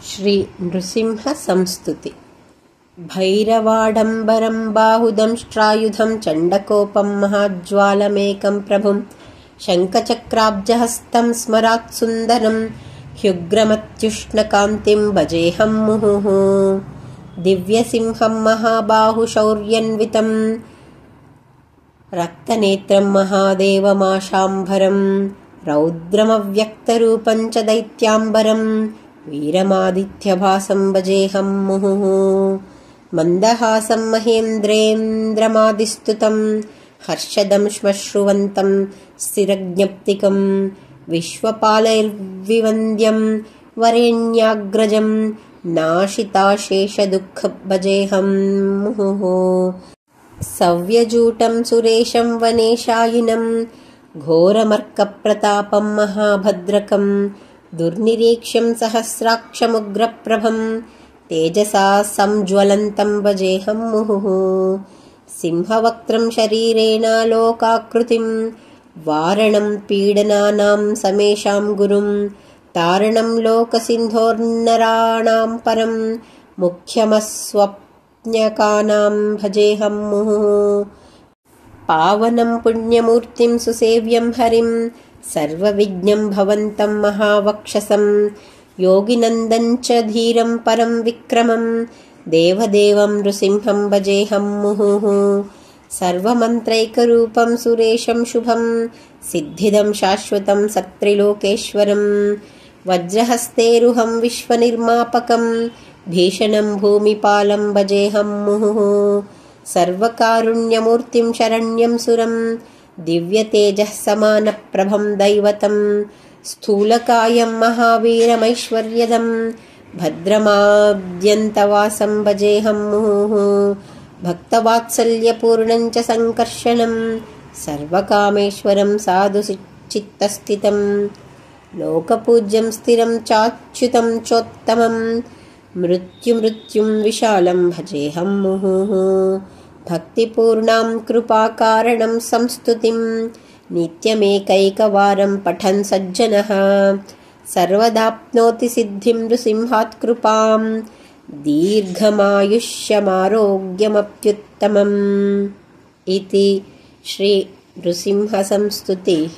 श्री नृसिंह संस्तुति। भैरवाडम्बरं बाहुदंष्ट्रायुधं चण्डकोपं महाज्वालमेकं प्रभुं शङ्खचक्राब्जहस्तं स्मरात् सुन्दरं ह्युग्रमत्युष्णकान्तिं भजेऽहं मुहुः। दिव्यसिंहं महाबाहुशौर्यन्वितं रक्तनेत्रं महादेवमाशाम्भरं रौद्रमव्यक्तरूपं च दैत्याम्बरं वीरमादित्यभासं भजेऽहं मुहुः। मन्दहासं महेन्द्रेन्द्रमादिस्तुतं हर्षदं श्मश्रुवन्तं स्थिरज्ञप्तिकं विश्वपालैर्विवन्द्यं वरेण्याग्रजं नाशिताशेषदुःखभजेऽहं मुहुः। सव्यजूटं सुरेशं वनेशायिनं घोरमर्कप्रतापं महाभद्रकं दुर्निरीक्ष्यं सहस्राक्षमुग्रप्रभं तेजसा संज्वलन्तं भजेऽहं मुहुः। सिंहवक्त्रं शरीरेण लोकाकृतिं वारणं पीडनानां समेषां गुरुं तारणं लोकसिन्धोर्नराणां परं मुख्यमस्वप्न्यकानां भजेऽहं मुहुः। पावनं पुण्यमूर्तिं सुसेव्यं हरिं सर्वविघ्नं भवन्तं महावक्षसं योगिनन्दं च धीरं परं विक्रमं देवदेवं नृसिंहं भजेऽहं मुहुः। सर्वमन्त्रैकरूपं सुरेशं शुभं सिद्धिदं शाश्वतं सत्त्रिलोकेश्वरं वज्रहस्तेरुहं विश्वनिर्मापकं भीषणं भूमिपालं भजेऽहं मुहुः। सर्वकारुण्यमूर्तिं शरण्यं सुरं दिव्यतेजः समानप्रभं दैवतं स्थूलकायं महावीरमैश्वर्यदं भद्रमाद्यन्तवासं भजेऽहं मुहुः। भक्तवात्सल्यपूर्णं च सङ्कर्षणं सर्वकामेश्वरं साधुचित्तस्थितं लोकपूज्यं स्थिरं चाच्युतं चोत्तमं मृत्युं विशालं भजेऽहं मुहुः। भक्तिपूर्णां कृपाकारणं संस्तुतिं नित्यमेकैकवारं पठन् सज्जनः सर्वदाप्नोति सिद्धिं नृसिंहात् कृपां दीर्घमायुष्यमारोग्यमप्युत्तमम् इति श्री नृसिंहसंस्तुतिः।